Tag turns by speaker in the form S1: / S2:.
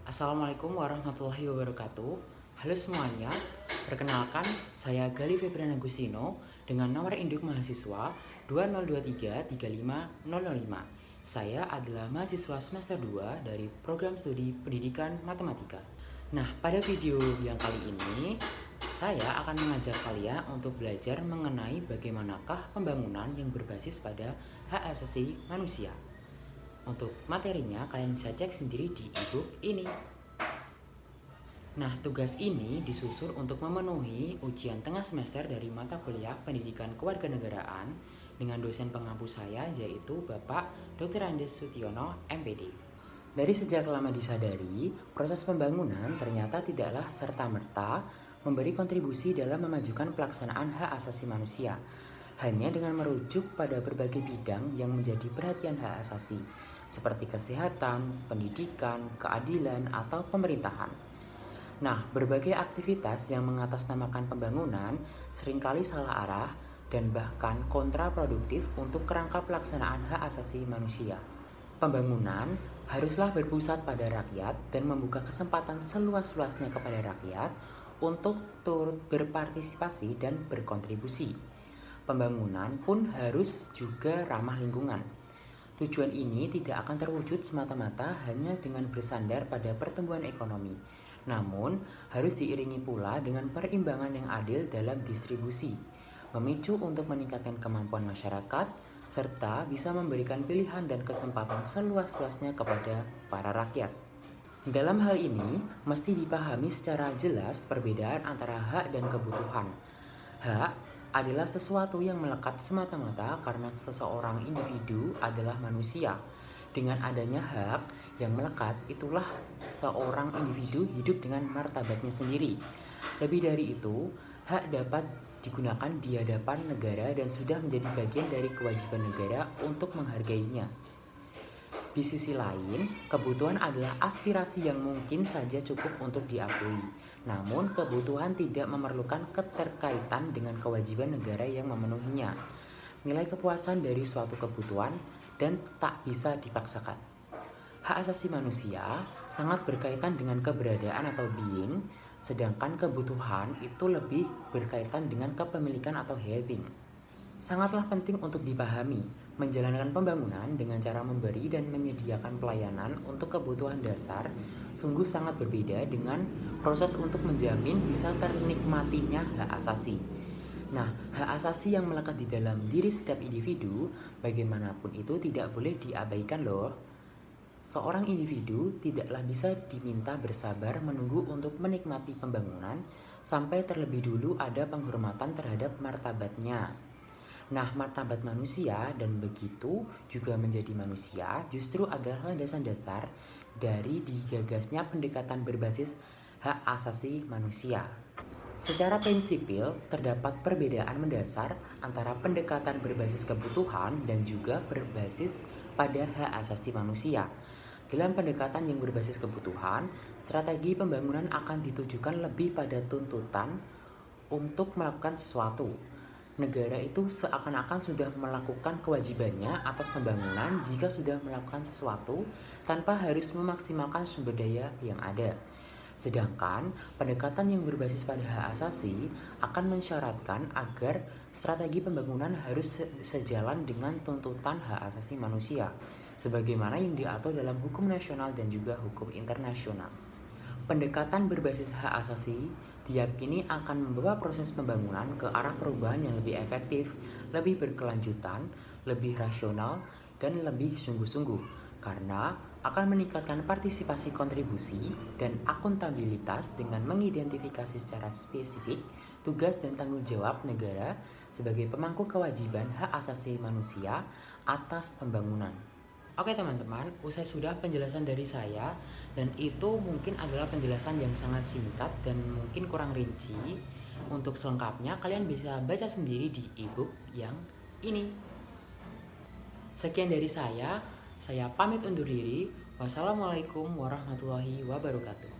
S1: Assalamualaikum warahmatullahi wabarakatuh. Halo semuanya, perkenalkan saya Gali Febrian Agustino dengan nomor induk mahasiswa 202335005. Saya adalah mahasiswa semester 2 dari program studi pendidikan matematika. Nah, pada video yang kali ini saya akan mengajak kalian untuk belajar mengenai bagaimanakah pembangunan yang berbasis pada hak asasi manusia. Untuk materinya kalian bisa cek sendiri di e-book ini. Nah, tugas ini disusun untuk memenuhi ujian tengah semester dari mata kuliah Pendidikan Kewarganegaraan dengan dosen pengampu saya yaitu Bapak Dr. Andes Sutiono, MPD. Dari sejak lama disadari, proses pembangunan ternyata tidaklah serta-merta memberi kontribusi dalam memajukan pelaksanaan hak asasi manusia, hanya dengan merujuk pada berbagai bidang yang menjadi perhatian hak asasi, seperti kesehatan, pendidikan, keadilan, atau pemerintahan. Nah, berbagai aktivitas yang mengatasnamakan pembangunan seringkali salah arah dan bahkan kontraproduktif untuk kerangka pelaksanaan hak asasi manusia. Pembangunan haruslah berpusat pada rakyat dan membuka kesempatan seluas-luasnya kepada rakyat untuk turut berpartisipasi dan berkontribusi. Pembangunan pun harus juga ramah lingkungan. Tujuan ini tidak akan terwujud semata-mata hanya dengan bersandar pada pertumbuhan ekonomi, namun harus diiringi pula dengan perimbangan yang adil dalam distribusi, memicu untuk meningkatkan kemampuan masyarakat, serta bisa memberikan pilihan dan kesempatan seluas-luasnya kepada para rakyat. Dalam hal ini, mesti dipahami secara jelas perbedaan antara hak dan kebutuhan. Hak adalah sesuatu yang melekat semata-mata karena seseorang individu adalah manusia. Dengan adanya hak yang melekat, itulah seorang individu hidup dengan martabatnya sendiri. Lebih dari itu, hak dapat digunakan di hadapan negara dan sudah menjadi bagian dari kewajiban negara untuk menghargainya. Di sisi lain, kebutuhan adalah aspirasi yang mungkin saja cukup untuk diakui. Namun, kebutuhan tidak memerlukan keterkaitan dengan kewajiban negara yang memenuhinya. Nilai kepuasan dari suatu kebutuhan dan tak bisa dipaksakan. Hak asasi manusia sangat berkaitan dengan keberadaan atau being, sedangkan kebutuhan itu lebih berkaitan dengan kepemilikan atau having. Sangatlah penting untuk dipahami, menjalankan pembangunan dengan cara memberi dan menyediakan pelayanan untuk kebutuhan dasar sungguh sangat berbeda dengan proses untuk menjamin bisa ternikmatinya hak asasi. Nah, hak asasi yang melekat di dalam diri setiap individu, bagaimanapun itu tidak boleh diabaikan loh. Seorang individu tidaklah bisa diminta bersabar menunggu untuk menikmati pembangunan sampai terlebih dulu ada penghormatan terhadap martabatnya. Nah, martabat manusia dan begitu juga menjadi manusia justru adalah landasan dasar dari digagasnya pendekatan berbasis hak asasi manusia. Secara prinsipil, terdapat perbedaan mendasar antara pendekatan berbasis kebutuhan dan juga berbasis pada hak asasi manusia. Dalam pendekatan yang berbasis kebutuhan, strategi pembangunan akan ditujukan lebih pada tuntutan untuk melakukan sesuatu. Negara itu seakan-akan sudah melakukan kewajibannya atas pembangunan jika sudah melakukan sesuatu tanpa harus memaksimalkan sumber daya yang ada. Sedangkan pendekatan yang berbasis pada hak asasi akan mensyaratkan agar strategi pembangunan harus sejalan dengan tuntutan hak asasi manusia, sebagaimana yang diatur dalam hukum nasional dan juga hukum internasional. Pendekatan berbasis hak asasi diyakini akan membawa proses pembangunan ke arah perubahan yang lebih efektif, lebih berkelanjutan, lebih rasional, dan lebih sungguh-sungguh, karena akan meningkatkan partisipasi kontribusi dan akuntabilitas dengan mengidentifikasi secara spesifik tugas dan tanggung jawab negara sebagai pemangku kewajiban hak asasi manusia atas pembangunan. Oke teman-teman, usai sudah penjelasan dari saya dan itu mungkin adalah penjelasan yang sangat singkat dan mungkin kurang rinci. Untuk selengkapnya kalian bisa baca sendiri di e-book yang ini. Sekian dari saya pamit undur diri. Wassalamualaikum warahmatullahi wabarakatuh.